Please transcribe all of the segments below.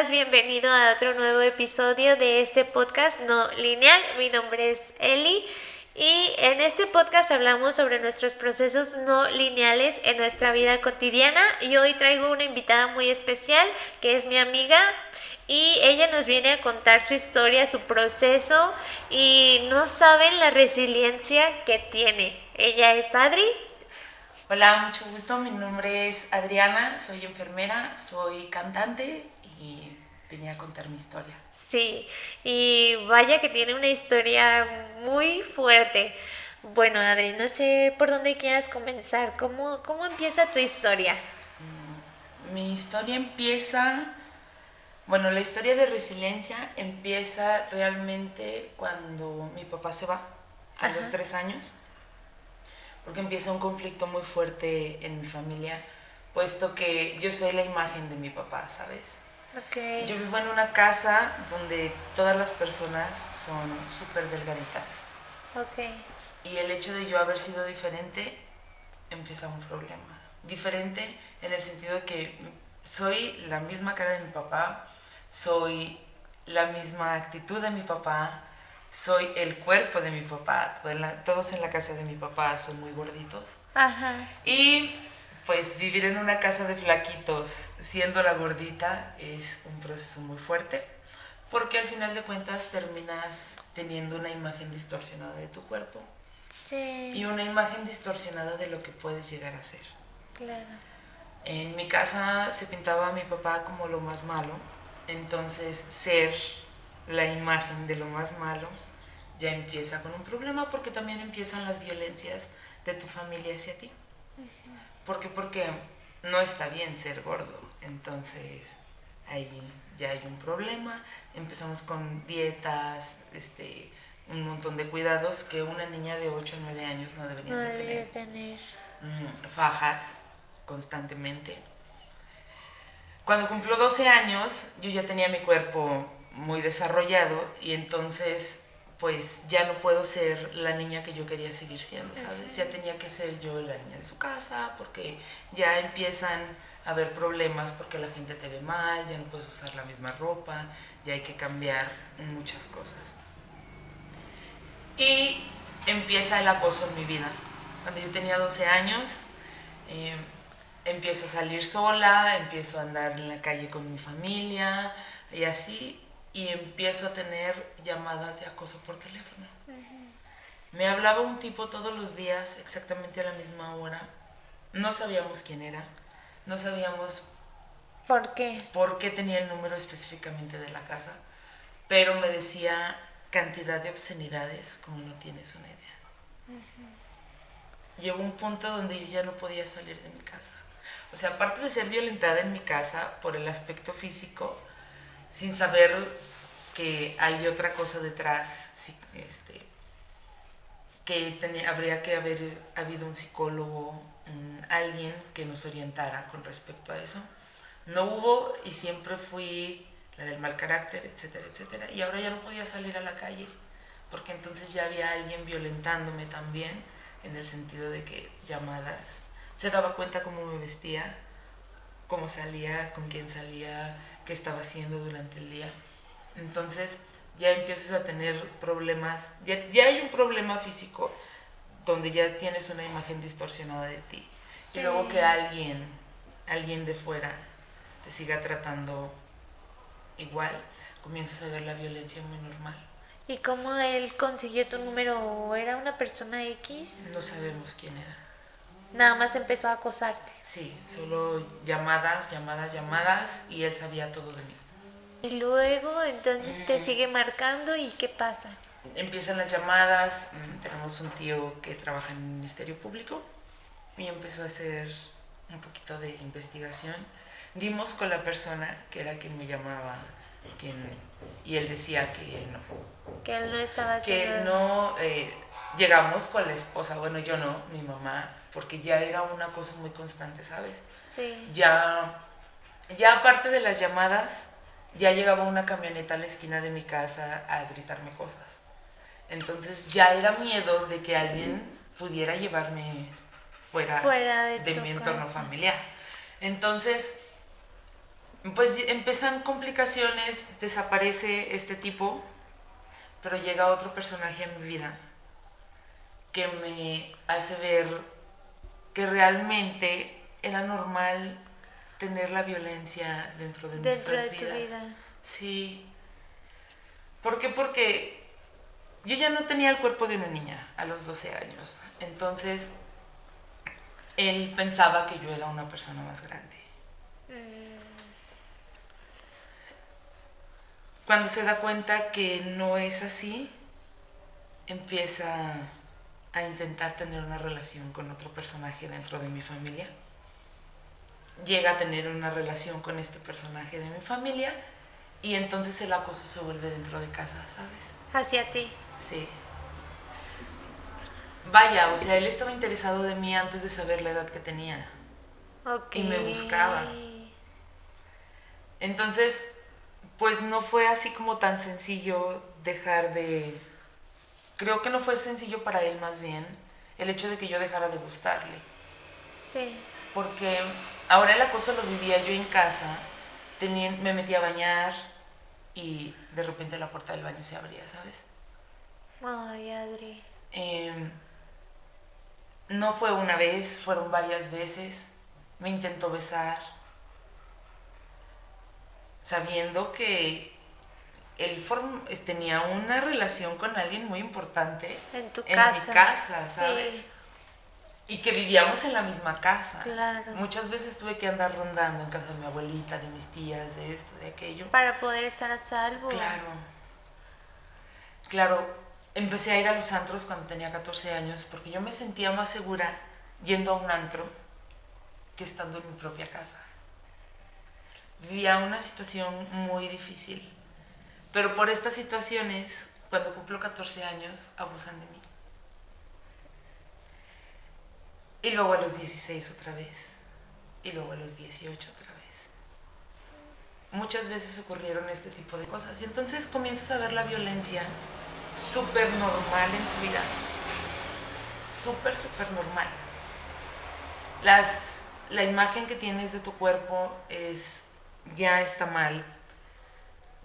estás? Bienvenido a otro nuevo episodio de este podcast no lineal. Mi nombre es Eli y en este podcast hablamos sobre nuestros procesos no lineales en nuestra vida cotidiana y hoy traigo una invitada muy especial que es mi amiga y ella nos viene a contar su historia, su proceso y no saben la resiliencia que tiene. Ella es Adri. Hola, mucho gusto. Mi nombre es Adriana, soy enfermera, soy cantante y venía a contar mi historia. Sí, y vaya que tiene una historia muy fuerte. Bueno, Adri, no sé por dónde quieras comenzar. ¿Cómo empieza tu historia? Mi historia empieza, bueno, la historia de resiliencia empieza realmente cuando mi papá se va a los Ajá, 3 años, porque empieza un conflicto muy fuerte en mi familia, puesto que yo soy la imagen de mi papá, ¿sabes? ok, Yo vivo en una casa donde todas las personas son súper delgaditas. ok. Y el hecho de yo haber sido diferente empieza un problema. Diferente en el sentido de que soy la misma cara de mi papá, soy la misma actitud de mi papá, soy el cuerpo de mi papá. Todos en la casa de mi papá son muy gorditos. Ajá, Y pues vivir en una casa de flaquitos siendo la gordita es un proceso muy fuerte, porque al final de cuentas terminas teniendo una imagen distorsionada de tu cuerpo y sí, una imagen distorsionada de lo que puedes llegar a ser. claro. En mi casa se pintaba a mi papá como lo más malo, entonces ser la imagen de lo más malo ya empieza con un problema, porque también empiezan las violencias de tu familia hacia ti. ¿Por qué? Porque no está bien ser gordo, entonces ahí ya hay un problema. Empezamos con dietas, un montón de cuidados que una niña de 8 o 9 años no No debería de debería tener. tener. Fajas constantemente. Cuando cumplió 12 años, yo ya tenía mi cuerpo muy desarrollado y entonces pues ya no puedo ser la niña que yo quería seguir siendo, ¿sabes? Ya tenía que ser yo la niña de su casa, porque ya empiezan a haber problemas porque la gente te ve mal, ya no puedes usar la misma ropa, ya hay que cambiar muchas cosas. Y empieza el acoso en mi vida. Cuando yo tenía 12 años, eh, empiezo a salir sola, empiezo a andar en la calle con mi familia y así, y empiezo a tener llamadas de acoso por teléfono. Me hablaba un tipo todos los días, exactamente a la misma hora. No sabíamos quién era, no sabíamos ¿Por qué? por qué tenía el número específicamente de la casa, pero me decía cantidad de obscenidades como no tienes una idea. Llegó un punto donde yo ya no podía salir de mi casa. O sea, aparte de ser violentada en mi casa por el aspecto físico, sin saber que hay otra cosa detrás, habría que haber habido un psicólogo, alguien que nos orientara con respecto a eso. No hubo y siempre fui la del mal carácter, etcétera, etcétera. Y ahora ya no podía salir a la calle, porque entonces ya había alguien violentándome también, en el sentido de que llamadas, se daba cuenta cómo me vestía, cómo salía, con quién salía, qué estaba haciendo durante el día. Entonces ya empiezas a tener problemas, ya hay un problema físico donde ya tienes una imagen distorsionada de ti. Y luego que Sí. alguien de fuera te siga tratando igual, comienzas a ver la violencia muy normal. ¿Y cómo él consiguió tu número? ¿Era una persona X? No sabemos quién era. Nada más empezó a acosarte. Sí, solo llamadas, llamadas, llamadas y él sabía todo de mí. Y luego entonces te sigue marcando y ¿qué pasa? Empiezan las llamadas, tenemos un tío que trabaja en el Ministerio Público y empezó a hacer un poquito de investigación. Dimos con la persona que era quien me llamaba, quien, y él decía que él no. Que él no estaba Que haciendo... él no, llegamos con la esposa, bueno, yo no, mi mamá, porque ya era una cosa muy constante, ¿sabes? Sí, Ya aparte de las llamadas, ya llegaba una camioneta a la esquina de mi casa a gritarme cosas. Entonces ya era miedo de que alguien pudiera llevarme fuera fuera de de tu mi entorno casa. familiar. Entonces Pues empiezan complicaciones, desaparece este tipo, pero llega otro personaje a mi vida que me hace ver que realmente era normal tener la violencia dentro de dentro nuestras de tu vidas. vida. Sí. ¿Por qué? Porque yo ya no tenía el cuerpo de una niña a los 12 años. Entonces, él pensaba que yo era una persona más grande. Cuando se da cuenta que no es así, empieza a intentar tener una relación con otro personaje dentro de mi familia. Llega a tener una relación con este personaje de mi familia y entonces el acoso se vuelve dentro de casa, ¿sabes? Hacia ti. Sí. Vaya, o sea, él estaba interesado de mí antes de saber la edad que tenía. Ok. Y me buscaba. Entonces, pues no fue así como tan sencillo dejar de... Creo que no fue sencillo para él más bien el hecho de que yo dejara de gustarle. Sí. Porque ahora el acoso lo vivía yo en casa, me metía a bañar y de repente la puerta del baño se abría, ¿sabes? Ay, Adri. No fue una vez, fueron varias veces. Me intentó besar, sabiendo que él tenía una relación con alguien muy importante En tu en mi casa. casa, ¿sabes? Sí. Y que vivíamos en la misma casa. Claro. Muchas veces tuve que andar rondando en casa de mi abuelita, de mis tías, de esto, de aquello. Para poder estar a salvo. Claro. Claro, empecé a ir a los antros cuando tenía 14 años porque yo me sentía más segura yendo a un antro que estando en mi propia casa. Vivía una situación muy difícil. Pero por estas situaciones, cuando cumplo 14 años, abusan de mí. Y luego a los 16 otra vez. Y luego a los 18 otra vez. Muchas veces ocurrieron este tipo de cosas. Y entonces comienzas a ver la violencia súper normal en tu vida. Súper, súper normal. La imagen que tienes de tu cuerpo ya está mal.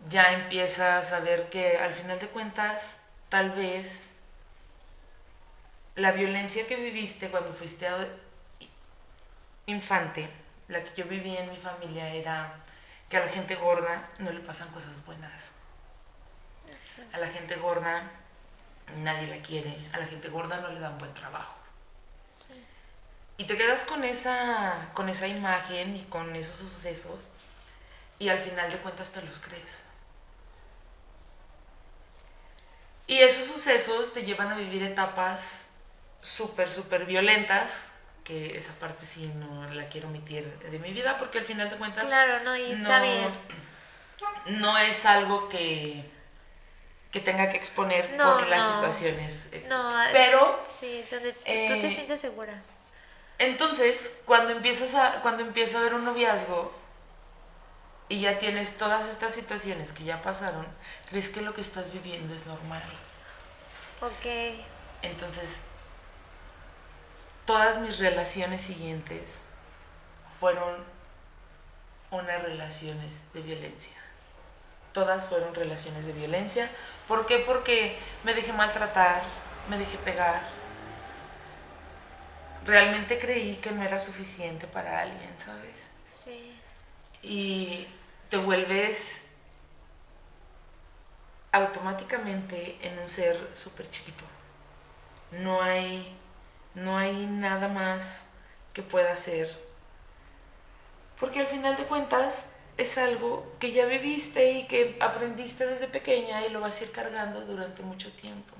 Ya empiezas a ver que al final de cuentas, tal vez la violencia que viviste cuando fuiste infante, la que yo viví en mi familia, era que a la gente gorda no le pasan cosas buenas. A la gente gorda nadie la quiere, a la gente gorda no le dan buen trabajo. Sí. Y te quedas con esa imagen y con esos sucesos y al final de cuentas te los crees. Y esos sucesos te llevan a vivir etapas súper, súper violentas, que esa parte sí no la quiero omitir de mi vida, porque al final de cuentas... Claro, no, y está bien. No es algo que tenga que exponer por las situaciones. No, pero... Sí, donde tú te sientes segura. Entonces, cuando empieza a haber un noviazgo y ya tienes todas estas situaciones que ya pasaron, crees que lo que estás viviendo es normal. Ok. Entonces, todas mis relaciones siguientes fueron unas relaciones de violencia. Todas fueron relaciones de violencia. ¿Por qué? Porque me dejé maltratar, me dejé pegar. Realmente creí que no era suficiente para alguien, ¿sabes? Sí. Y te vuelves automáticamente en un ser súper chiquito. No hay nada más que pueda hacer. Porque al final de cuentas es algo que ya viviste y que aprendiste desde pequeña y lo vas a ir cargando durante mucho tiempo.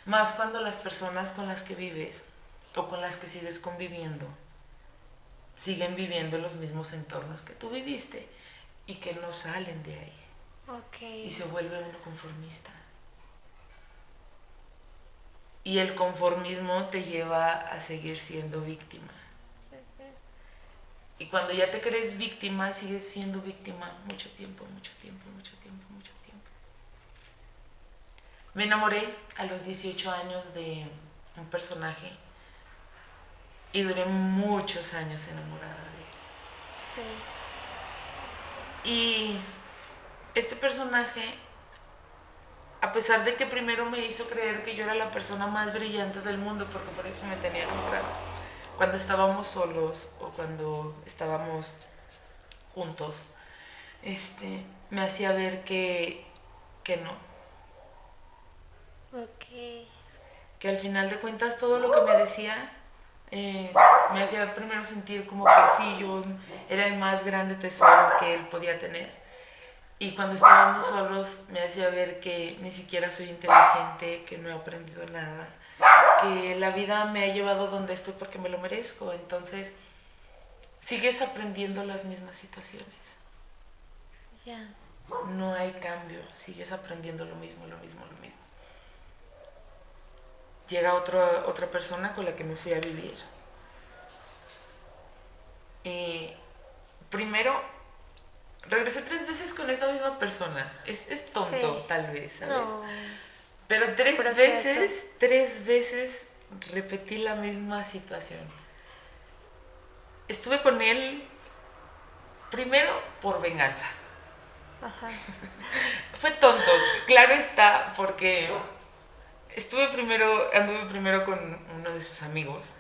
Más cuando las personas con las que vives o con las que sigues conviviendo siguen viviendo los mismos entornos que tú viviste y que no salen de ahí. Okay. Y se vuelve uno conformista. Y el conformismo te lleva a seguir siendo víctima. Y cuando ya te crees víctima, sigues siendo víctima mucho tiempo, mucho tiempo, mucho tiempo, mucho tiempo. Me enamoré a los 18 años de un personaje y duré muchos años enamorada de él. Sí. Y este personaje, a pesar de que primero me hizo creer que yo era la persona más brillante del mundo, porque por eso me tenía enamorada, cuando estábamos solos o cuando estábamos juntos, me hacía ver que no. Ok. Que al final de cuentas todo lo que me decía me hacía primero sentir como que sí, yo era el más grande tesoro que él podía tener. Y cuando estábamos solos me hacía ver que ni siquiera soy inteligente, que no he aprendido nada, que la vida me ha llevado donde estoy porque me lo merezco. Entonces, sigues aprendiendo las mismas situaciones. Ya. No hay cambio, sigues aprendiendo lo mismo, lo mismo, lo mismo. Llega otra persona con la que me fui a vivir. Y primero regresé 3 veces con esta misma persona. Es tonto, Sí. tal vez, ¿sabes? No. Pero Proceso. 3 veces repetí la misma situación. Estuve con él primero por venganza. Ajá. Fue tonto, claro está, porque anduve primero con uno de sus amigos.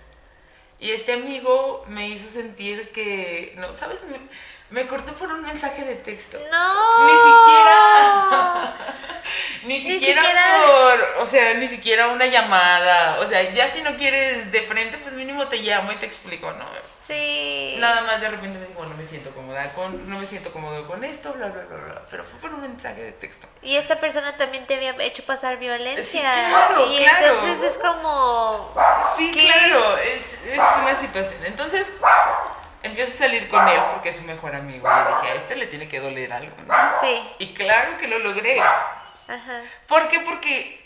Y este amigo me hizo sentir que, no, ¿sabes? Me cortó por un mensaje de texto. No. Ni Ni siquiera siquiera. o sea, ni siquiera una llamada. O sea, ya si no quieres de frente, pues mínimo te llamo y te explico, ¿no? Sí. Nada más de repente me dijo, no me siento cómodo con esto, bla, bla, bla, bla. Pero fue por un mensaje de texto. Y esta persona también te había hecho pasar violencia. Sí, claro, y claro. entonces es como. Sí, ¿qué? claro, es una situación. Entonces, empiezo a salir con él porque es su mejor amigo. Y dije, a este le tiene que doler algo, ¿no? Sí. Y claro que lo logré. Ajá. ¿Por qué? Porque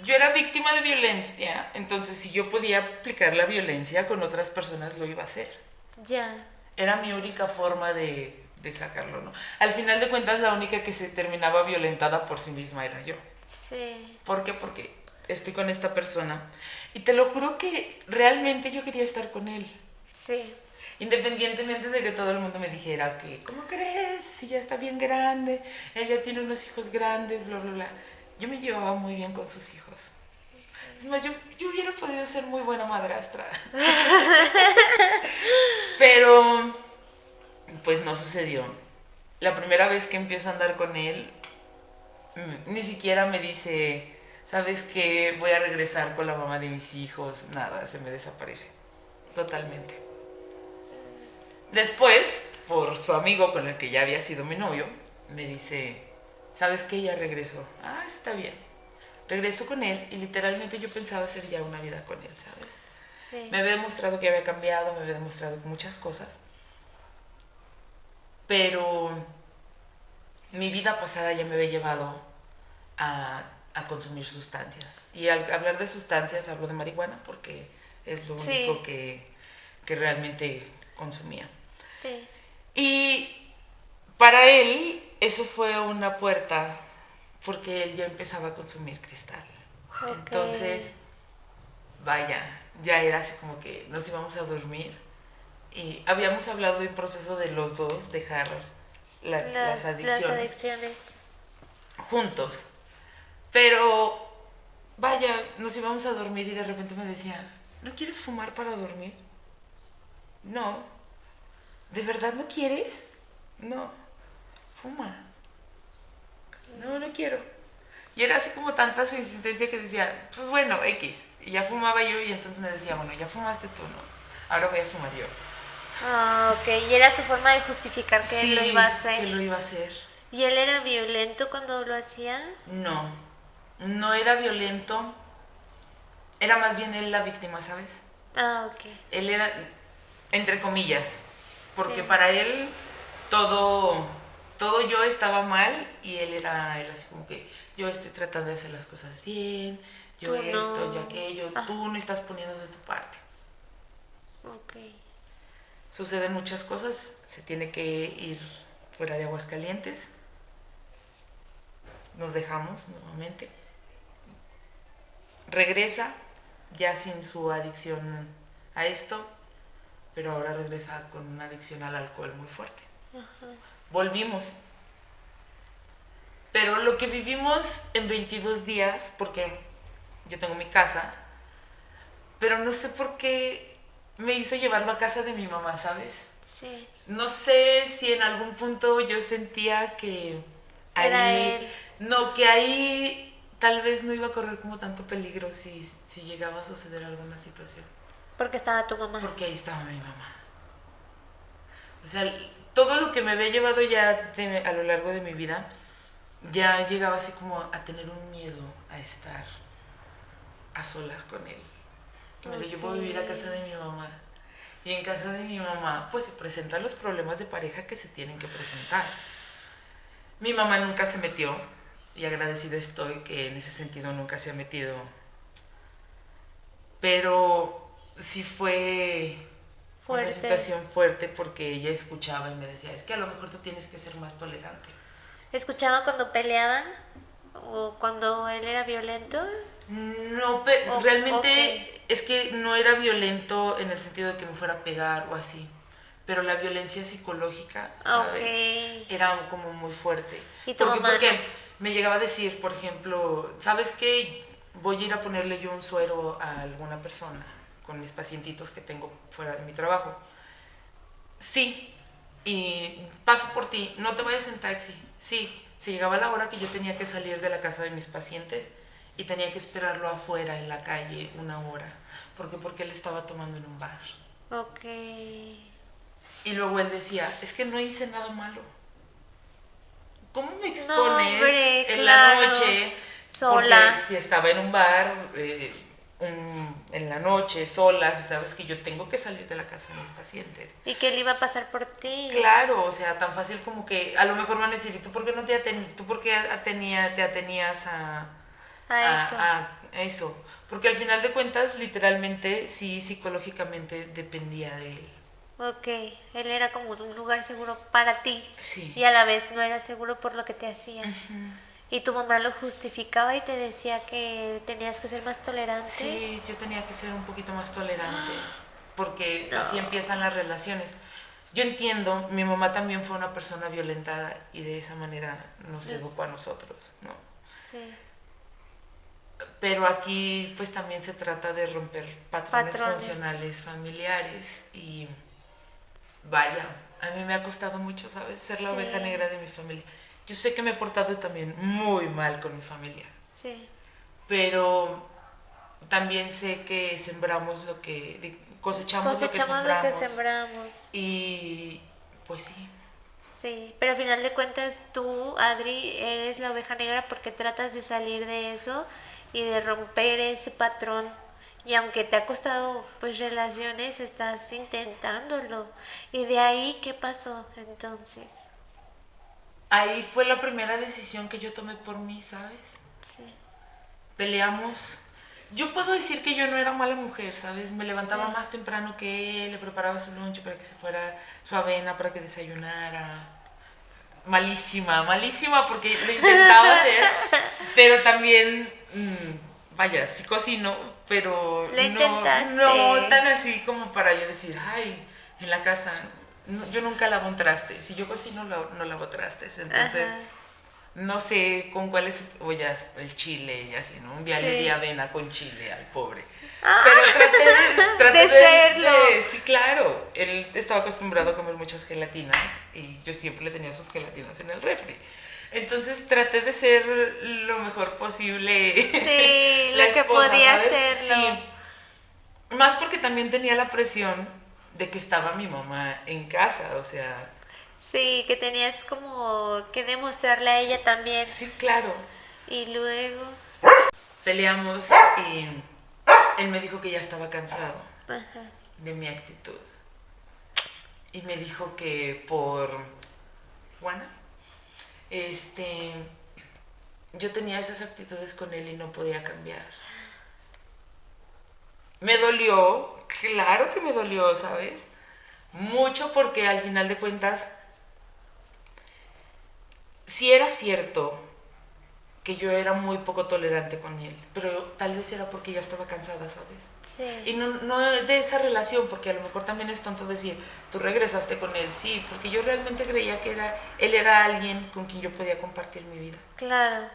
yo era víctima de violencia. Entonces, si yo podía aplicar la violencia con otras personas, lo iba a hacer. Ya. Era mi única forma de sacarlo, ¿no? Al final de cuentas, la única que se terminaba violentada por sí misma era yo. Sí. ¿Por qué? Porque estoy con esta persona. Y te lo juro que realmente yo quería estar con él. Sí. Independientemente de que todo el mundo me dijera que, ¿cómo crees? Si ya está bien grande, ella tiene unos hijos grandes, bla, bla, bla. Yo me llevaba muy bien con sus hijos. Es más, yo hubiera podido ser muy buena madrastra. Pero, pues no sucedió. La primera vez que empiezo a andar con él, ni siquiera me dice, ¿sabes qué? Voy a regresar con la mamá de mis hijos. Nada, se me desaparece. Totalmente. Después, por su amigo con el que ya había sido mi novio, me dice, ¿sabes qué? Ya regresó. Ah, está bien. Regreso con él y literalmente yo pensaba hacer ya una vida con él, ¿sabes? Sí. Me había demostrado que había cambiado, me había demostrado muchas cosas. Pero mi vida pasada ya me había llevado a consumir sustancias. Y al hablar de sustancias hablo de marihuana porque es lo único que realmente consumía. Sí. Y para él eso fue una puerta porque él ya empezaba a consumir cristal. Okay. Entonces, vaya, ya era así como que nos íbamos a dormir y habíamos hablado de un proceso de los dos dejar las adicciones juntos. Pero, vaya, nos íbamos a dormir y de repente me decía, ¿no quieres fumar para dormir? No. ¿De verdad no quieres? No. Fuma. No, no quiero. Y era así como tanta su insistencia que decía, pues bueno, X. Y ya fumaba yo y entonces me decía, bueno, ya fumaste tú, ¿no? Ahora voy a fumar yo. Ah, ok. Y era su forma de justificar que Sí, él lo iba a hacer. que lo iba a hacer. ¿Y él era violento cuando lo hacía? No, no era violento. Era más bien él la víctima, ¿sabes? Ah, ok. Él era, entre comillas, porque Sí. para él todo yo estaba mal y él así como que yo estoy tratando de hacer las cosas bien, yo Tú esto, no. yo aquello, tú no estás poniendo de tu parte. Ok. Suceden muchas cosas, se tiene que ir fuera de Aguascalientes, nos dejamos nuevamente, regresa ya sin su adicción a esto, pero ahora regresa con una adicción al alcohol muy fuerte. Ajá. volvimos. Pero lo que vivimos en 22 días, porque yo tengo mi casa, pero no sé por qué me hizo llevarlo a casa de mi mamá, ¿sabes? Sí. No sé si en algún punto yo sentía que Era ahí, él. no, que ahí tal vez no iba a correr como tanto peligro si llegaba a suceder alguna situación. Porque estaba tu mamá. Porque ahí estaba mi mamá. O sea, todo lo que me había llevado ya a lo largo de mi vida, ya llegaba así como a tener un miedo a estar a solas con él. Y me lo llevo a vivir a casa de mi mamá. Y en casa de mi mamá, pues se presentan los problemas de pareja que se tienen que presentar. Mi mamá nunca se metió, y agradecida estoy que en ese sentido nunca se ha metido. Pero sí fue una Fuerte. situación fuerte porque ella escuchaba y me decía, es que a lo mejor tú tienes que ser más tolerante. ¿Escuchaba cuando peleaban? ¿O cuando él era violento? No, realmente Ok. es que no era violento en el sentido de que me fuera a pegar o así, pero la violencia psicológica, Ok. ¿sabes? Era como muy fuerte. ¿Y tu ¿Por qué? mamá no? Porque me llegaba a decir, por ejemplo, ¿sabes qué? Voy a ir a ponerle yo un suero a alguna persona con mis pacientitos que tengo fuera de mi trabajo. Sí, y paso por ti, no te vayas en taxi. Sí, se llegaba la hora que yo tenía que salir de la casa de mis pacientes y tenía que esperarlo afuera en la calle una hora. ¿Por qué? Porque él estaba tomando en un bar. Ok. Y luego él decía, es que no hice nada malo. ¿Cómo me No, expones hombre, en la claro. noche? Porque Sola. si estaba en un bar en la noche, sola, si sabes que yo tengo que salir de la casa de mis pacientes. Y que él iba a pasar por ti. Claro, o sea, tan fácil como que a lo mejor van a decir, ¿y tú por qué no tú por qué te atenías A eso. a eso? Porque al final de cuentas, literalmente, sí, psicológicamente dependía de él. Ok. Él era como un lugar seguro para ti. Sí. Y a la vez no era seguro por lo que te hacía. Y tu mamá lo justificaba y te decía que tenías que ser más tolerante. Sí, yo tenía que ser un poquito más tolerante, porque No. así empiezan las relaciones. Yo entiendo, mi mamá también fue una persona violentada y de esa manera nos educó a nosotros, ¿no? Sí. Pero aquí pues también se trata de romper patrones funcionales familiares y vaya, a mí me ha costado mucho, ¿sabes? Ser la oveja Sí. negra de mi familia. Yo sé que me he portado también muy mal con mi familia, Sí. pero también sé que sembramos cosechamos lo que Cosechamos lo que sembramos sembramos. y pues sí. Sí, pero al final de cuentas tú, Adri, eres la oveja negra porque tratas de salir de eso y de romper ese patrón. Y aunque te ha costado pues relaciones, estás intentándolo. ¿Y de ahí qué pasó entonces? Ahí fue la primera decisión que yo tomé por mí, ¿sabes? Sí, Peleamos. Yo puedo decir que yo no era mala mujer, ¿sabes? Me levantaba sí. más temprano que él, le preparaba su lunch para que se fuera, su avena para que desayunara. Malísima, malísima porque lo intentaba hacer, pero también, vaya, sí cocino, pero Lo no intentaste. tan así como para yo decir, ay, en la casa, yo nunca lavo un traste, si yo cocino no lavo trastes, entonces Ajá. no sé con cuáles ollas, el chile y así, ¿no? Un día le di Sí. avena con chile al pobre. Ah, Pero de serlo. sí, claro, él estaba acostumbrado a comer muchas gelatinas y yo siempre le tenía sus gelatinas en el refri. Entonces traté de ser lo mejor posible Sí, la lo que esposa, podía ¿sabes? hacerlo. Sí, más porque también tenía la presión de que estaba mi mamá en casa, o sea, Sí, que tenías como que demostrarle a ella también. sí, claro. Y luego, Peleamos y él me dijo que ya estaba cansado ajá, de mi actitud. Y me dijo que por Juana, yo tenía esas actitudes con él y no podía cambiar. Me dolió, claro que me dolió, ¿sabes? Mucho porque al final de cuentas, sí era cierto que yo era muy poco tolerante con él, pero tal vez era porque ya estaba cansada, ¿sabes? Sí. Y no de esa relación, porque a lo mejor también es tonto decir, tú regresaste con él, sí, porque yo realmente creía que él era alguien con quien yo podía compartir mi vida. Claro.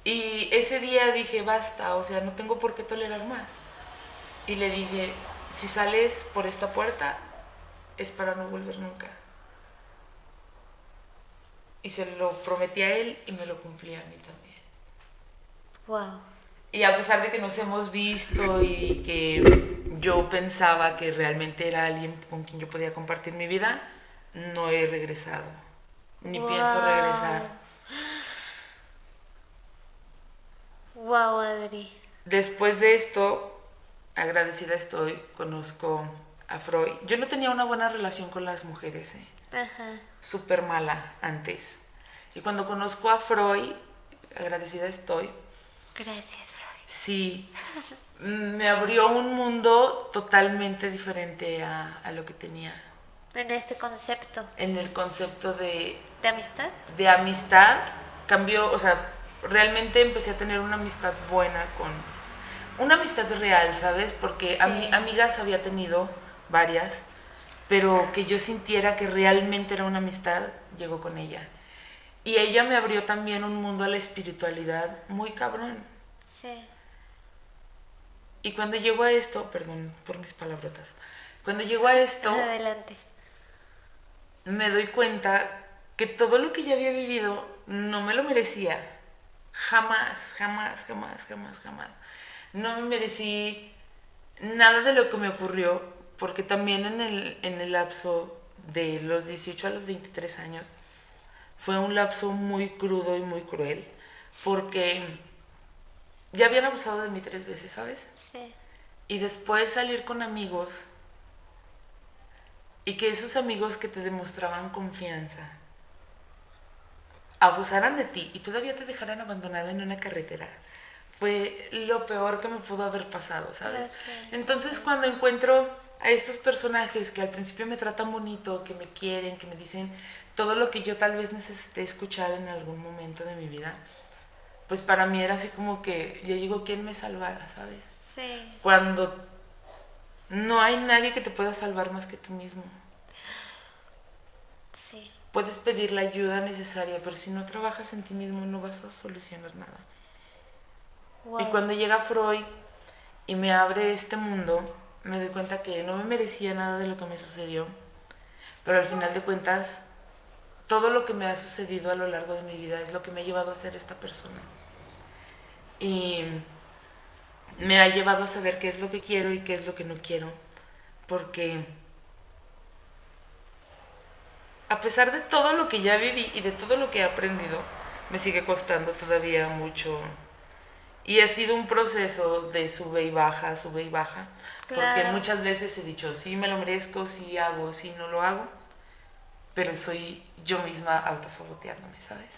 Y ese día dije, basta, o sea, no tengo por qué tolerar más. Y le dije, si sales por esta puerta, es para no volver nunca. Y se lo prometí a él y me lo cumplí a mí también. Wow. Y a pesar de que nos hemos visto y que yo pensaba que realmente era alguien con quien yo podía compartir mi vida, no he regresado. Ni pienso regresar. Wow, Adri. Después de esto, agradecida estoy, conozco a Freud. Yo no tenía una buena relación con las mujeres, Ajá. súper mala antes. Y cuando conozco a Freud, agradecida estoy. Gracias, Freud. Sí, me abrió un mundo totalmente diferente a lo que tenía. En este concepto. En el concepto ¿De amistad? de amistad, cambió, o sea, realmente empecé a tener una amistad buena una amistad real, ¿sabes? Porque Sí. amigas había tenido varias, pero que yo sintiera que realmente era una amistad, llegó con ella. Y ella me abrió también un mundo a la espiritualidad muy cabrón. Sí. Y cuando llegó a esto, perdón por mis palabrotas, cuando llegó a esto, Adelante. me doy cuenta que todo lo que ya había vivido no me lo merecía. Jamás, jamás, jamás, jamás, jamás. No me merecí nada de lo que me ocurrió, porque también en el lapso de los 18 a los 23 años fue un lapso muy crudo y muy cruel, porque ya habían abusado de mí 3 veces, ¿sabes? Sí. Y después salir con amigos y que esos amigos que te demostraban confianza abusaran de ti y todavía te dejaran abandonada en una carretera, fue lo peor que me pudo haber pasado, ¿sabes? Sí. Entonces cuando encuentro a estos personajes que al principio me tratan bonito, que me quieren, que me dicen todo lo que yo tal vez necesité escuchar en algún momento de mi vida, pues para mí era así como que yo digo, ¿quién me salvara, sabes? Sí. Cuando no hay nadie que te pueda salvar más que tú mismo. Sí. Puedes pedir la ayuda necesaria, pero si no trabajas en ti mismo no vas a solucionar nada. Wow. Y cuando llega Freud y me abre este mundo, me doy cuenta que no me merecía nada de lo que me sucedió, pero al final de cuentas, todo lo que me ha sucedido a lo largo de mi vida es lo que me ha llevado a ser esta persona. Y me ha llevado a saber qué es lo que quiero y qué es lo que no quiero, porque a pesar de todo lo que ya viví y de todo lo que he aprendido, me sigue costando todavía mucho. Y ha sido un proceso de sube y baja, porque Claro. muchas veces he dicho, sí me lo merezco, sí hago, sí no lo hago, pero soy yo misma autosaboteándome, ¿sabes?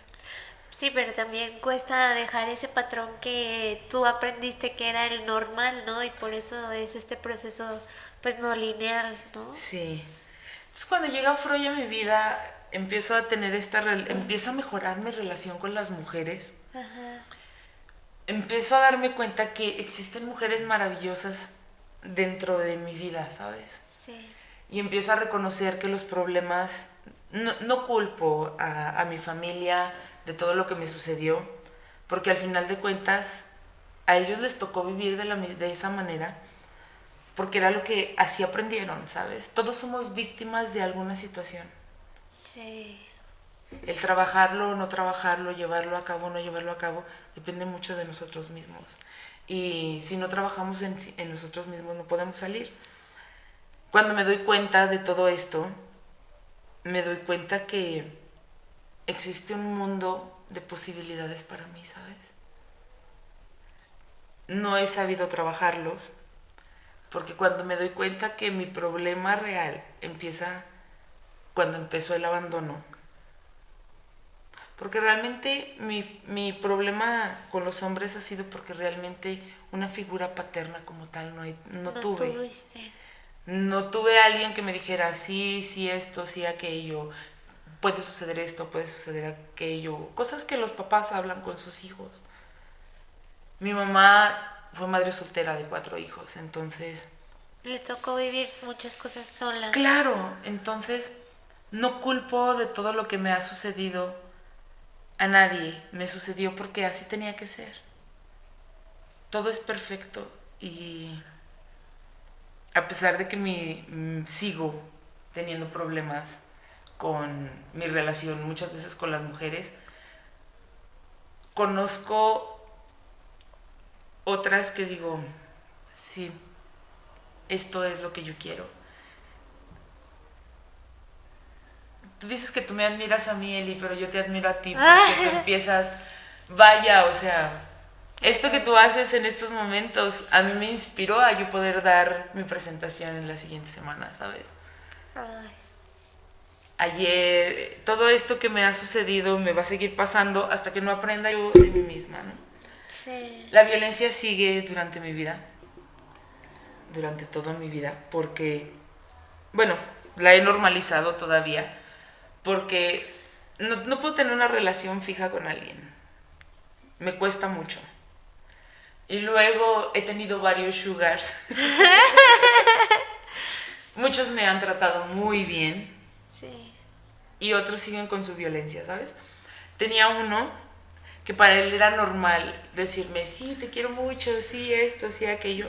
Sí, pero también cuesta dejar ese patrón que tú aprendiste que era el normal, ¿no? Y por eso es este proceso, pues, no lineal, ¿no? Sí. Entonces cuando llega Freud a mi vida, empiezo a tener empiezo a mejorar mi relación con las mujeres. Ajá. Empiezo a darme cuenta que existen mujeres maravillosas dentro de mi vida, ¿sabes? Sí. Y empiezo a reconocer que los problemas, no culpo a mi familia de todo lo que me sucedió, porque al final de cuentas a ellos les tocó vivir de esa manera, porque era lo que así aprendieron, ¿sabes? Todos somos víctimas de alguna situación. Sí. El trabajarlo o no trabajarlo, llevarlo a cabo o no llevarlo a cabo, depende mucho de nosotros mismos. Y si no trabajamos en nosotros mismos no podemos salir. Cuando me doy cuenta de todo esto, me doy cuenta que existe un mundo de posibilidades para mí, ¿sabes? No he sabido trabajarlos, porque cuando me doy cuenta que mi problema real empieza cuando empezó el abandono, porque realmente mi problema con los hombres ha sido porque realmente una figura paterna como tal no tuve. Tuviste. No tuve a alguien que me dijera sí, sí esto, sí aquello. puede suceder esto, puede suceder aquello, cosas que los papás hablan con sus hijos. Mi mamá fue madre soltera de 4 hijos, entonces... Le tocó vivir muchas cosas sola. Claro, entonces no culpo de todo lo que me ha sucedido a nadie. Me sucedió porque así tenía que ser. Todo es perfecto y a pesar de que sigo teniendo problemas con mi relación muchas veces con las mujeres, conozco otras que digo, sí, esto es lo que yo quiero. Tú dices que tú me admiras a mí, Eli, pero yo te admiro a ti porque tú empiezas, vaya, o sea, esto que tú haces en estos momentos a mí me inspiró a yo poder dar mi presentación en la siguiente semana, ¿sabes? Ay. Ayer, todo esto que me ha sucedido me va a seguir pasando hasta que no aprenda yo de mí misma, ¿no? Sí. La violencia sigue durante mi vida, durante toda mi vida, porque, bueno, la he normalizado todavía, porque no puedo tener una relación fija con alguien. Me cuesta mucho. Y luego he tenido varios sugars. Muchos me han tratado muy bien. Sí. Y otros siguen con su violencia, ¿sabes? Tenía uno que para él era normal decirme, sí, te quiero mucho, sí, esto, sí, aquello.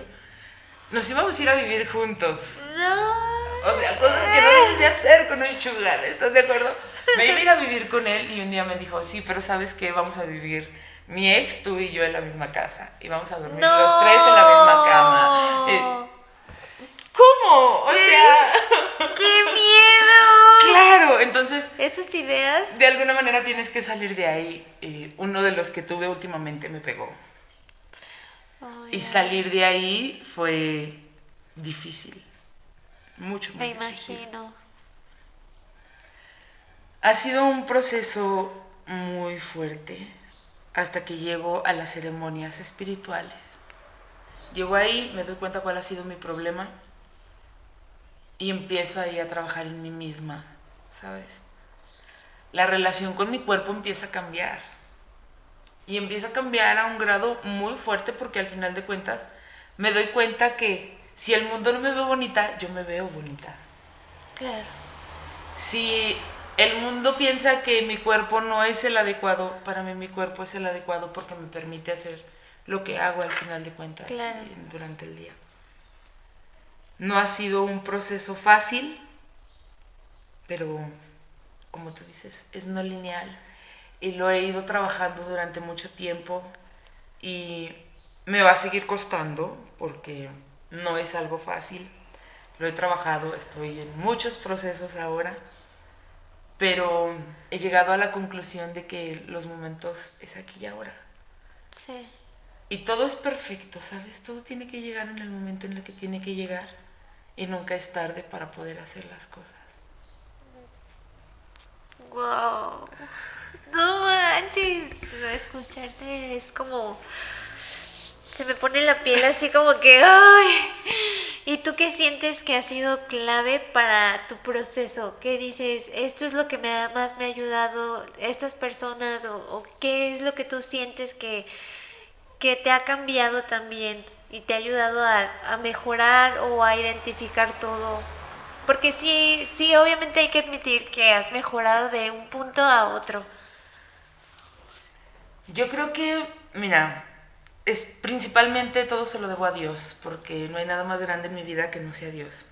Nos íbamos a ir a vivir juntos. No. O sea, cosas que no debes de hacer con un sugar, ¿estás de acuerdo? Me iba a ir a vivir con él y un día me dijo, sí, pero ¿sabes qué? Vamos a vivir mi ex, tú y yo en la misma casa. Y vamos a dormir No. los 3 en la misma cama. ¿Cómo? O sea... ¡Qué miedo! Claro, entonces... Esas ideas... De alguna manera tienes que salir de ahí. Uno de los que tuve últimamente me pegó. Oh, y salir de ahí fue difícil. Mucho, muy difícil. Me imagino. Ha sido un proceso muy fuerte hasta que llego a las ceremonias espirituales. Llego ahí, me doy cuenta cuál ha sido mi problema y empiezo ahí a trabajar en mí misma, ¿sabes? La relación con mi cuerpo empieza a cambiar. Y empieza a cambiar a un grado muy fuerte porque al final de cuentas me doy cuenta que si el mundo no me ve bonita, yo me veo bonita. Claro. Si el mundo piensa que mi cuerpo no es el adecuado, para mí mi cuerpo es el adecuado porque me permite hacer lo que hago al final de cuentas, claro, durante el día. No ha sido un proceso fácil, pero como tú dices, es no lineal. Y lo he ido trabajando durante mucho tiempo y me va a seguir costando porque no es algo fácil. Lo he trabajado, estoy en muchos procesos ahora, pero he llegado a la conclusión de que los momentos es aquí y ahora. Sí. Y todo es perfecto, ¿sabes? Todo tiene que llegar en el momento en el que tiene que llegar y nunca es tarde para poder hacer las cosas. Wow. No manches, escucharte es como... Se me pone la piel así como que... ¡Ay! ¿Y tú qué sientes que ha sido clave para tu proceso? ¿Qué dices? ¿Esto es lo que más me ha ayudado estas personas? ¿O qué es lo que tú sientes que te ha cambiado también y te ha ayudado a mejorar o a identificar todo? Porque sí, obviamente hay que admitir que has mejorado de un punto a otro. Yo creo que, mira, principalmente todo se lo debo a Dios, porque no hay nada más grande en mi vida que no sea Dios.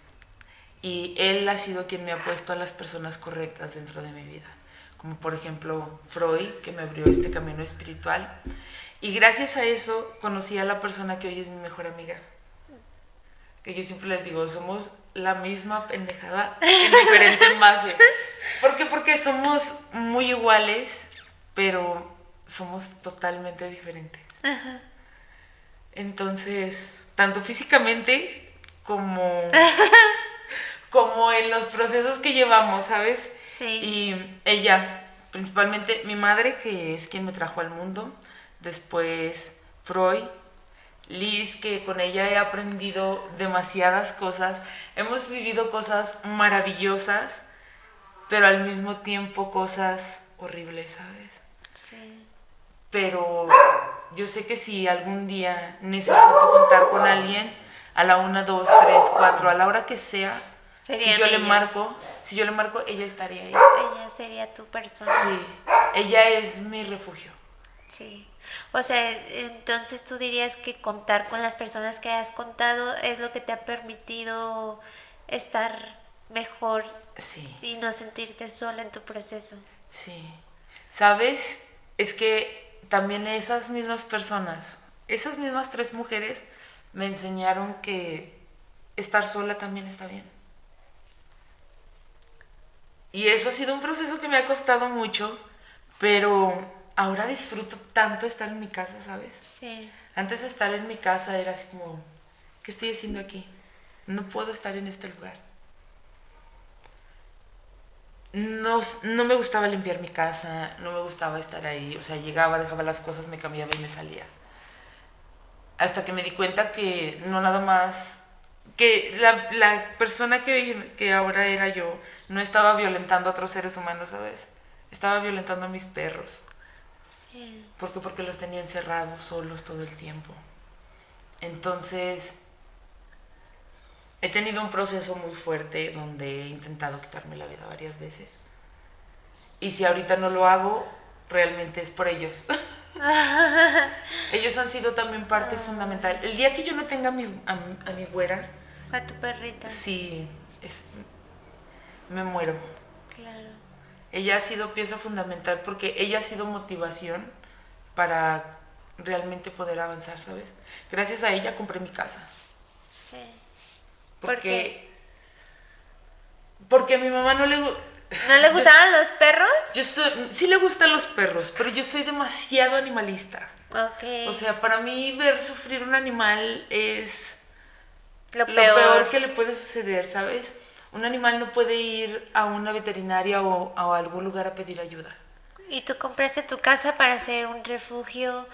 Y Él ha sido quien me ha puesto a las personas correctas dentro de mi vida. Como por ejemplo Freud, que me abrió este camino espiritual. Y gracias a eso conocí a la persona que hoy es mi mejor amiga. Que yo siempre les digo, somos la misma pendejada en diferente envase. ¿Por qué? Porque somos muy iguales, pero somos totalmente diferentes. Ajá. Entonces, tanto físicamente como en los procesos que llevamos, ¿sabes? Sí. Y ella, principalmente mi madre, que es quien me trajo al mundo, después Freud, Liz, que con ella he aprendido demasiadas cosas, hemos vivido cosas maravillosas pero al mismo tiempo cosas horribles, ¿sabes? Sí. Pero yo sé que si algún día necesito contar con alguien, a la 1, 2, 3, 4, a la hora que sea, Serían ellas. si yo le marco, ella estaría ahí. Ella sería tu persona. Sí, ella es mi refugio. Sí. O sea, entonces tú dirías que contar con las personas que has contado es lo que te ha permitido estar mejor Sí, y no sentirte sola en tu proceso. sí. ¿Sabes? Es que también esas mismas personas, esas mismas 3 mujeres, me enseñaron que estar sola también está bien. Y eso ha sido un proceso que me ha costado mucho, pero ahora disfruto tanto estar en mi casa, ¿sabes? Sí. Antes de estar en mi casa era así como, ¿qué estoy haciendo aquí? No puedo estar en este lugar. No me gustaba limpiar mi casa, no me gustaba estar ahí. O sea, llegaba, dejaba las cosas, me cambiaba y me salía. Hasta que me di cuenta que no nada más, que la persona que ahora era yo no estaba violentando a otros seres humanos, ¿sabes? Estaba violentando a mis perros. Sí. ¿Por qué? Porque los tenía encerrados, solos todo el tiempo. Entonces, he tenido un proceso muy fuerte donde he intentado quitarme la vida varias veces. Y si ahorita no lo hago, realmente es por ellos. Ellos han sido también parte fundamental. El día que yo no tenga a mi güera, A tu perrita. sí, me muero. Claro. Ella ha sido pieza fundamental porque ella ha sido motivación para realmente poder avanzar, ¿sabes? Gracias a ella compré mi casa. Sí. ¿Por qué? Porque, porque a mi mamá no le... ¿No le gustaban los perros? Sí le gustan los perros, pero yo soy demasiado animalista. Ok. O sea, para mí ver sufrir un animal es Lo lo peor. peor que le puede suceder, ¿sabes? Un animal no puede ir a una veterinaria o a algún lugar a pedir ayuda. Y tú compraste tu casa para ser un refugio,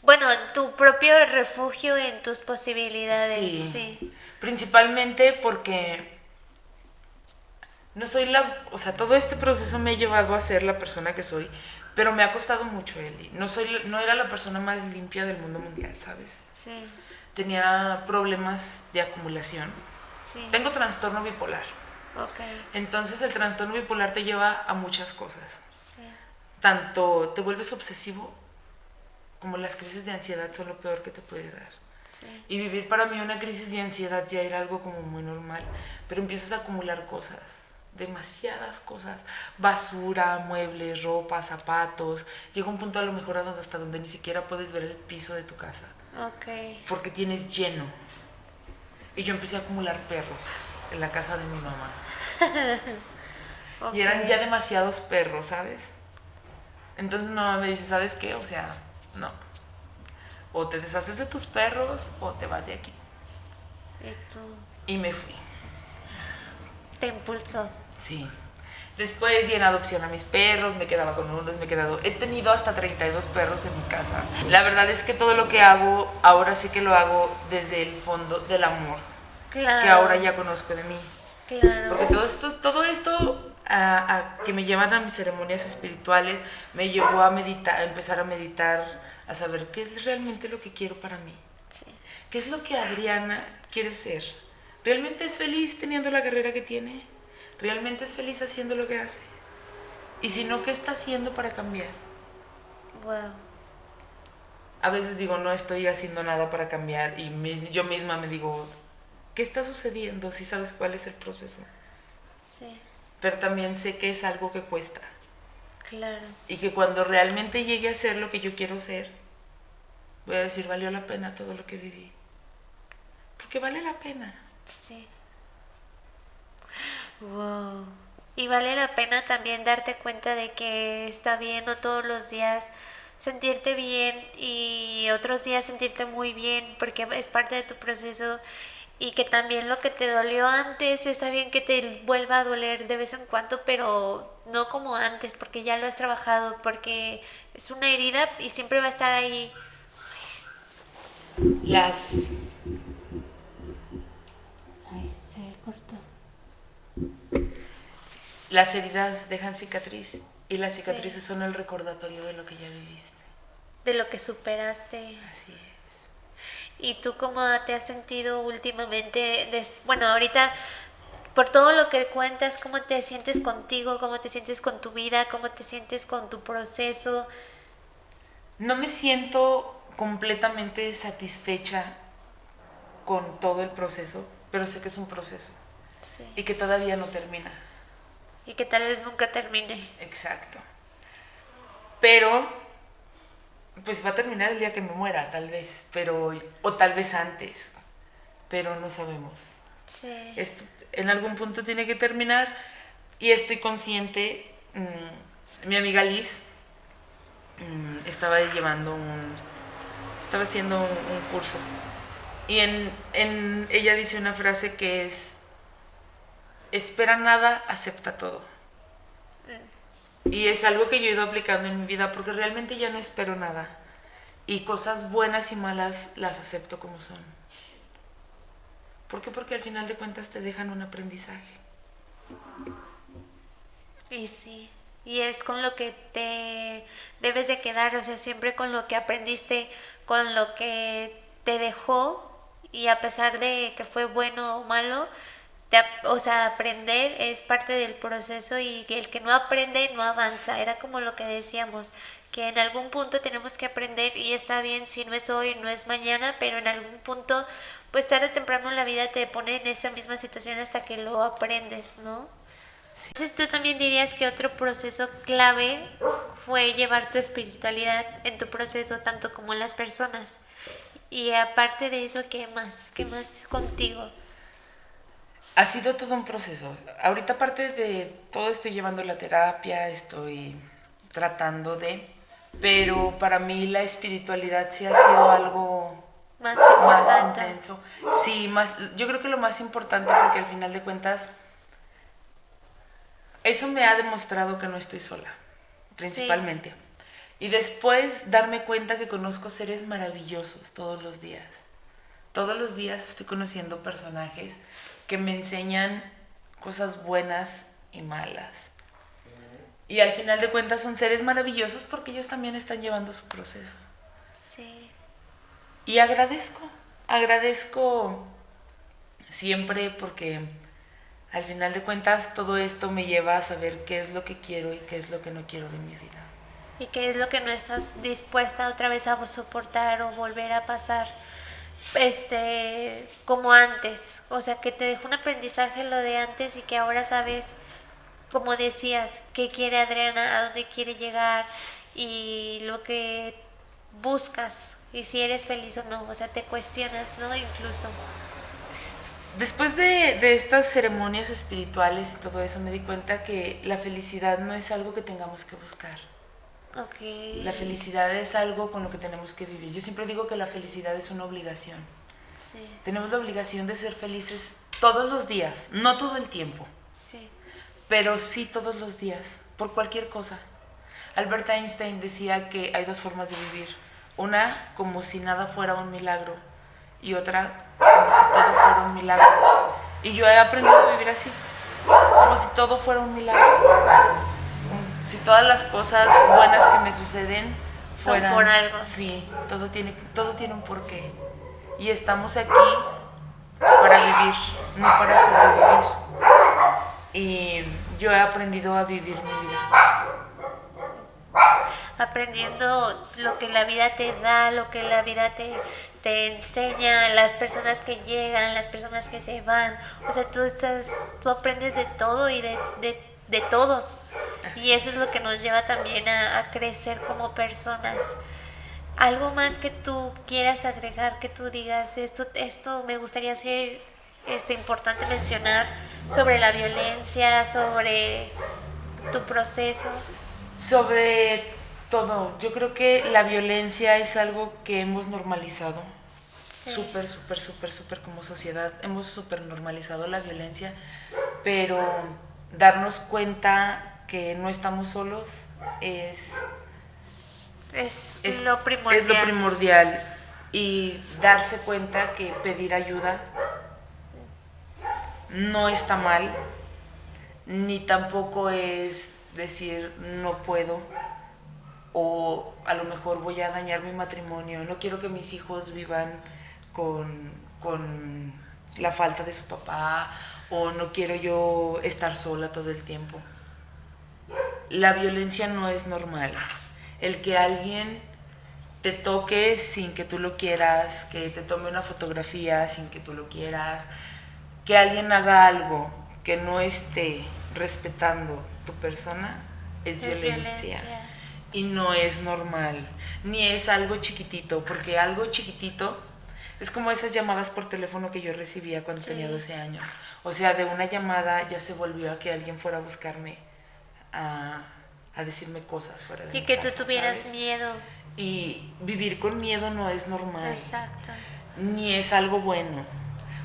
bueno, tu propio refugio en tus posibilidades, Sí, sí. principalmente porque no soy o sea, todo este proceso me ha llevado a ser la persona que soy, pero me ha costado mucho, Eli. No era la persona más limpia del mundo mundial, ¿sabes? Sí, Tenía problemas de acumulación. sí, Tengo trastorno bipolar. ok, Entonces el trastorno bipolar te lleva a muchas cosas. sí, Tanto te vuelves obsesivo como las crisis de ansiedad son lo peor que te puede dar. sí, Y vivir para mí una crisis de ansiedad ya era algo como muy normal, pero empiezas a acumular cosas, demasiadas cosas, basura, muebles, ropa, zapatos. Llega un punto a lo mejor hasta donde ni siquiera puedes ver el piso de tu casa, ok, porque tienes lleno. Y yo empecé a acumular perros en la casa de mi mamá. ok. Y eran ya demasiados perros, ¿sabes? Entonces mi mamá me dice, ¿sabes qué? O sea, no. O te deshaces de tus perros o te vas de aquí. Y tú Y me fui. te impulsó. Sí. Después di en adopción a mis perros, me quedaba con unos, he tenido hasta 32 perros en mi casa. La verdad es que todo lo que hago, ahora sí que lo hago desde el fondo del amor, que ahora Claro, ya conozco de mí. claro, Porque todo esto que me llevan a mis ceremonias espirituales, me llevó a meditar, a empezar a meditar, a saber qué es realmente lo que quiero para mí. sí, ¿Qué es lo que Adriana quiere ser? ¿Realmente es feliz teniendo la carrera que tiene? ¿Realmente es feliz haciendo lo que hace? Y si no, ¿qué está haciendo para cambiar? wow, A veces digo, no estoy haciendo nada para cambiar y yo misma me digo, ¿qué está sucediendo si sabes cuál es el proceso? sí, Pero también sé que es algo que cuesta claro, y que cuando realmente llegue a ser lo que yo quiero ser, voy a decir, valió la pena todo lo que viví. Porque vale la pena. sí, wow. Y vale la pena también darte cuenta de que está bien no todos los días sentirte bien y otros días sentirte muy bien porque es parte de tu proceso y que también lo que te dolió antes está bien que te vuelva a doler de vez en cuando, pero no como antes porque ya lo has trabajado, porque es una herida y siempre va a estar ahí. Las... Ay, se cortó. las heridas dejan cicatriz y las Sí. cicatrices son el recordatorio de lo que ya viviste. De lo que superaste. Así es. ¿Y tú cómo te has sentido últimamente? Bueno, ahorita, por todo lo que cuentas, ¿cómo te sientes contigo? ¿Cómo te sientes con tu vida? ¿Cómo te sientes con tu proceso? No me siento completamente satisfecha con todo el proceso, pero sé que es un proceso Sí. y que todavía no termina. Y que tal vez nunca termine. Exacto. Pero, pues va a terminar el día que me muera, tal vez, pero, o tal vez antes, pero no sabemos. Sí. Esto en algún punto tiene que terminar y estoy consciente. Mi amiga Liz estaba haciendo un curso y ella dice una frase que es: espera nada, acepta todo. Y es algo que yo he ido aplicando en mi vida porque realmente ya no espero nada. Y cosas buenas y malas las acepto como son. ¿Por qué? Porque al final de cuentas te dejan un aprendizaje. Y sí. Y es con lo que te debes de quedar, o sea, siempre con lo que aprendiste, con lo que te dejó, y a pesar de que fue bueno o malo, o sea, aprender es parte del proceso y el que no aprende no avanza. Era como lo que decíamos, que en algún punto tenemos que aprender y está bien si no es hoy, no es mañana, pero en algún punto, pues tarde o temprano la vida te pone en esa misma situación hasta que lo aprendes, ¿no? Sí. Entonces tú también dirías que otro proceso clave fue llevar tu espiritualidad en tu proceso, tanto como las personas. Y aparte de eso, ¿qué más? ¿Qué más contigo? Ha sido todo un proceso. Ahorita aparte de todo estoy llevando la terapia, estoy tratando de... Pero para mí la espiritualidad sí ha sido algo Más más importante. intenso. Sí, más, yo creo que lo más importante porque al final de cuentas eso me ha demostrado que no estoy sola, principalmente. Sí. Y después darme cuenta que conozco seres maravillosos todos los días. Todos los días estoy conociendo personajes que me enseñan cosas buenas y malas. Y al final de cuentas son seres maravillosos porque ellos también están llevando su proceso. Sí. Y agradezco siempre porque al final de cuentas todo esto me lleva a saber qué es lo que quiero y qué es lo que no quiero de mi vida. ¿Y qué es lo que no estás dispuesta otra vez a soportar o volver a pasar? Como antes, o sea, que te dejó un aprendizaje lo de antes y que ahora sabes, como decías, qué quiere Adriana, a dónde quiere llegar y lo que buscas y si eres feliz o no, o sea, te cuestionas, ¿no? Incluso. Después de estas ceremonias espirituales y todo eso me di cuenta que la felicidad no es algo que tengamos que buscar. Okay. La felicidad es algo con lo que tenemos que vivir. Yo siempre digo que la felicidad es una obligación. Sí. Tenemos la obligación de ser felices todos los días, no todo el tiempo. Sí. Pero sí todos los días, por cualquier cosa. Albert Einstein decía que hay dos formas de vivir. Una, como si nada fuera un milagro. Y otra, como si todo fuera un milagro. Y yo he aprendido a vivir así. Como si todo fuera un milagro. Si todas las cosas buenas que me suceden fueran... Son por algo. Sí, todo tiene un porqué. Y estamos aquí para vivir, no para sobrevivir. Y yo he aprendido a vivir mi vida. Aprendiendo lo que la vida te da, lo que la vida te enseña, las personas que llegan, las personas que se van. O sea, tú aprendes de todo y de todos. Así y eso es lo que nos lleva también a crecer como personas. Algo más que tú quieras agregar, que tú digas, esto me gustaría ser importante mencionar sobre la violencia, sobre tu proceso. Sobre todo, yo creo que la violencia es algo que hemos normalizado. Sí. Súper como sociedad hemos súper normalizado la violencia, pero darnos cuenta que no estamos solos es lo primordial. Es lo primordial. Y darse cuenta que pedir ayuda no está mal. ni tampoco es decir no puedo, o a lo mejor voy a dañar mi matrimonio, no quiero que mis hijos vivan con la falta de su papá, o no quiero yo estar sola todo el tiempo. La violencia no es normal. El que alguien te toque sin que tú lo quieras, que te tome una fotografía sin que tú lo quieras, que alguien haga algo que no esté respetando tu persona, es violencia. Y no es normal, ni es algo chiquitito, porque algo chiquitito es como esas llamadas por teléfono que yo recibía cuando tenía 12 años. O sea, de una llamada ya se volvió a que alguien fuera a buscarme a decirme cosas fuera de mi casa. Y que tú tuvieras, ¿sabes?, miedo. Y vivir con miedo no es normal. Exacto. Ni es algo bueno,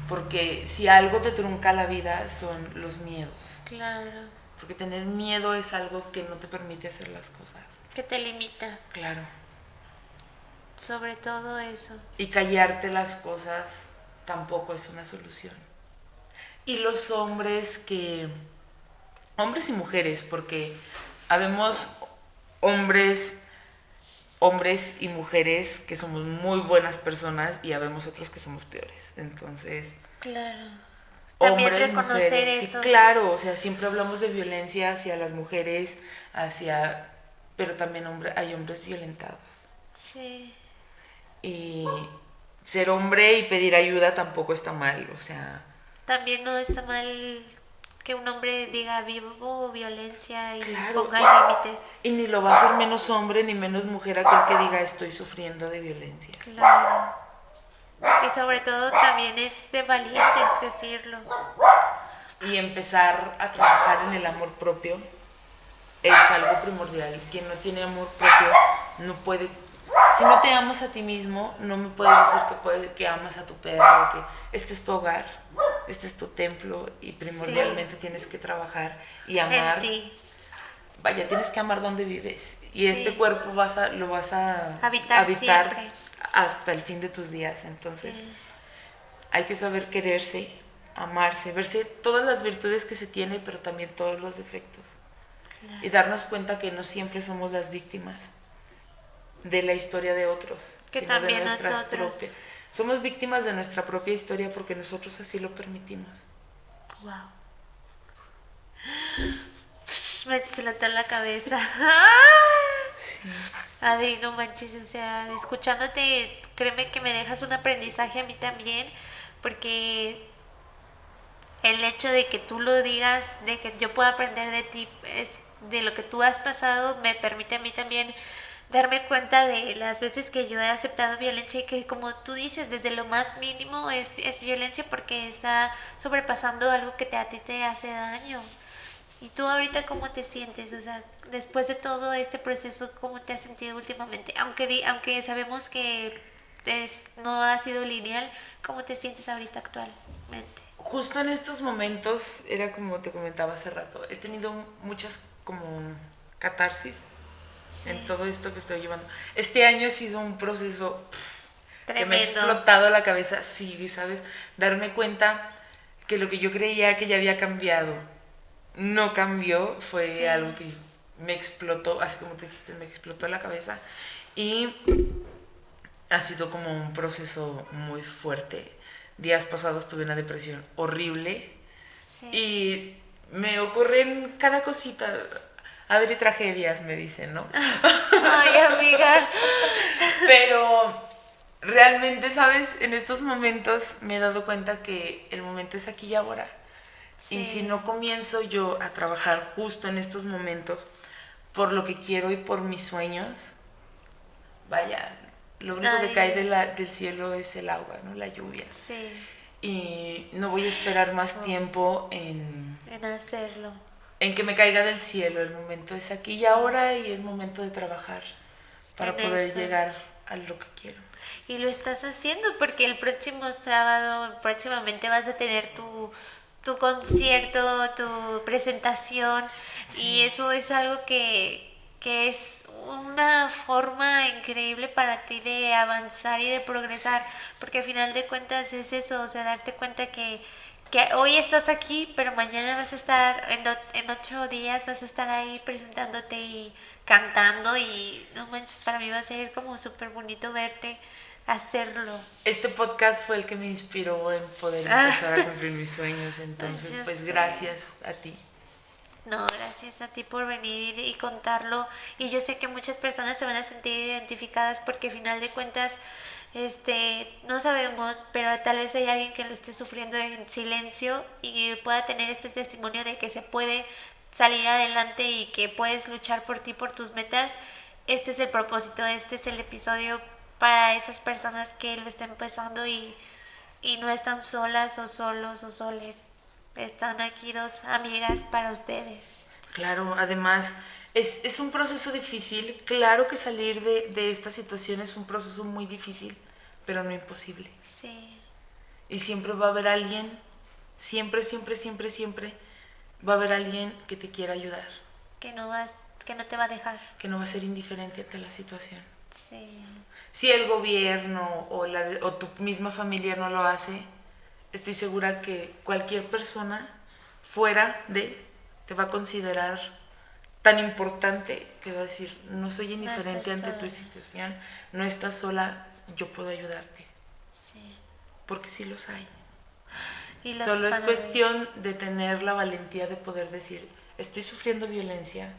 porque si algo te trunca la vida son los miedos. Claro. Porque tener miedo es algo que no te permite hacer las cosas. Que te limita. Claro. Sobre todo eso. Y callarte las cosas tampoco es una solución. Y los hombres y mujeres, porque habemos hombres y mujeres que somos muy buenas personas y habemos otros que somos peores. Entonces, claro. También hombres, reconocer mujeres, eso. Sí, claro, o sea, siempre hablamos de violencia hacia las mujeres, pero también hay hombres violentados. Sí. Y ser hombre y pedir ayuda tampoco está mal, o sea. También no está mal que un hombre diga vivo violencia y claro, ponga límites. Y ni lo va a hacer menos hombre ni menos mujer aquel que diga estoy sufriendo de violencia. Claro. Y sobre todo también es de valientes decirlo. Y empezar a trabajar en el amor propio es algo primordial. Quien no tiene amor propio no puede. Si no te amas a ti mismo, no me puedes decir que amas a tu perro, que este es tu hogar, este es tu templo y primordialmente tienes que trabajar y amar. En ti. Vaya, tienes que amar donde vives y este cuerpo lo vas a habitar hasta el fin de tus días. Entonces hay que saber quererse, amarse, verse todas las virtudes que se tiene, pero también todos los defectos. Claro. Y darnos cuenta que no siempre somos las víctimas de la historia de otros, que sino también de nuestras nosotros. propias. Somos víctimas de nuestra propia historia porque nosotros así lo permitimos. Wow. Me explotó la cabeza. Sí. Adri, no manches, o sea, escuchándote, créeme que me dejas un aprendizaje a mí también, porque el hecho de que tú lo digas, de que yo pueda aprender de ti, es de lo que tú has pasado, me permite a mí también darme cuenta de las veces que yo he aceptado violencia y que, como tú dices, desde lo más mínimo es violencia porque está sobrepasando algo que a ti te hace daño. ¿Y tú ahorita cómo te sientes? O sea, después de todo este proceso, ¿cómo te has sentido últimamente? Aunque sabemos que no ha sido lineal, ¿cómo te sientes ahorita actualmente? Justo en estos momentos, era como te comentaba hace rato, he tenido muchas como catarsis. Sí. En todo esto que estoy llevando. Este año ha sido un proceso que me ha explotado la cabeza. Sí, ¿sabes? Darme cuenta que lo que yo creía que ya había cambiado no cambió. Fue algo que me explotó, así como tú dijiste, me explotó la cabeza. Y ha sido como un proceso muy fuerte. Días pasados tuve una depresión horrible. Sí. Y me ocurren cada cosita. Adri tragedias, me dicen, ¿no? Ay, amiga. Pero realmente, ¿sabes? En estos momentos me he dado cuenta que el momento es aquí y ahora. Sí. Y si no comienzo yo a trabajar justo en estos momentos por lo que quiero y por mis sueños, vaya, lo único que cae del cielo es el agua, ¿no? La lluvia. Sí. Y no voy a esperar más tiempo en hacerlo. En que me caiga del cielo. El momento es aquí y ahora y es momento de trabajar para poder llegar a lo que quiero. Y lo estás haciendo porque el próximo sábado, próximamente vas a tener tu concierto, tu presentación. Sí. Y eso es algo que es una forma increíble para ti de avanzar y de progresar, porque al final de cuentas es eso, o sea, darte cuenta que que hoy estás aquí, pero mañana vas a estar, en 8 días vas a estar ahí presentándote y cantando y no manches, para mí va a ser como súper bonito verte hacerlo. Este podcast fue el que me inspiró en poder empezar a cumplir mis sueños, entonces Yo pues sé. gracias a ti. No, gracias a ti por venir y contarlo. Y yo sé que muchas personas se van a sentir identificadas porque al final de cuentas, no sabemos, pero tal vez hay alguien que lo esté sufriendo en silencio y pueda tener este testimonio de que se puede salir adelante y que puedes luchar por ti, por tus metas. Este es el propósito, este es el episodio para esas personas que lo están empezando y no están solas o solos o soles. Están aquí dos amigas para ustedes. Claro, además es un proceso difícil, claro que salir de esta situación es un proceso muy difícil, pero no imposible. Sí. Y siempre va a haber alguien, siempre, siempre, siempre, siempre va a haber alguien que te quiera ayudar, Que no te va a dejar. que no va a ser indiferente ante la situación. Sí. Si el gobierno o tu misma familia no lo hace, estoy segura que cualquier persona fuera te va a considerar tan importante que va a decir, no soy indiferente ante tu situación, no estás sola, yo puedo ayudarte. Sí. Porque sí los hay. Y los Solo es van a cuestión de tener la valentía de poder decir, estoy sufriendo violencia,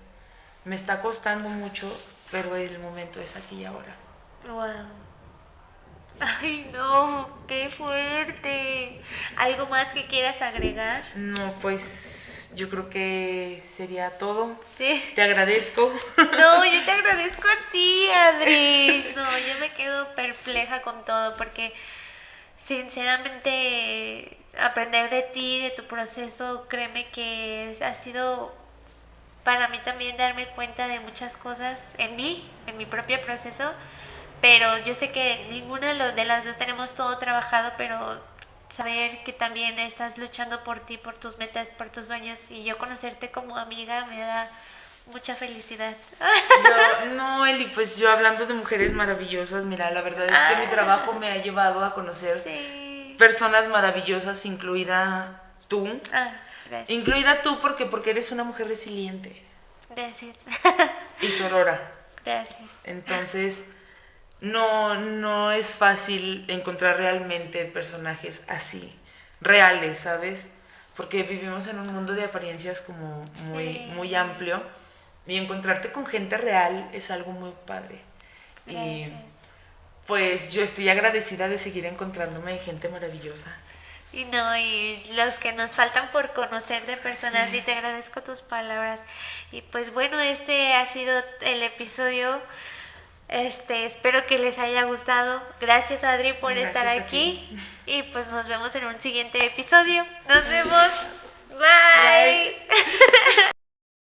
me está costando mucho, pero el momento es aquí y ahora. ver. Wow. Ay, no, qué fuerte. ¿Algo más que quieras agregar? No, pues yo creo que sería todo. Sí. Te agradezco. No, yo te agradezco a ti, Adri. No, yo me quedo perpleja con todo porque sinceramente aprender de ti, de tu proceso, créeme que ha sido para mí también darme cuenta de muchas cosas en mi propio proceso, pero yo sé que ninguna de las dos tenemos todo trabajado, pero saber que también estás luchando por ti, por tus metas, por tus sueños y yo conocerte como amiga me da mucha felicidad. No, Eli, pues yo hablando de mujeres maravillosas, mira, la verdad es que mi trabajo me ha llevado a conocer Sí. personas maravillosas, incluida tú. Gracias. Incluida tú porque eres una mujer resiliente Gracias. y sorora. Gracias. Entonces, no es fácil encontrar realmente personajes así, reales, ¿sabes? Porque vivimos en un mundo de apariencias como muy amplio y encontrarte con gente real es algo muy padre. Gracias. Y pues yo estoy agradecida de seguir encontrándome gente maravillosa. Y no, y los que nos faltan por conocer de personas, y te agradezco tus palabras. Y pues bueno, este ha sido el episodio. Espero que les haya gustado. Gracias, Adri, por estar aquí. Y pues nos vemos en un siguiente episodio. Nos vemos.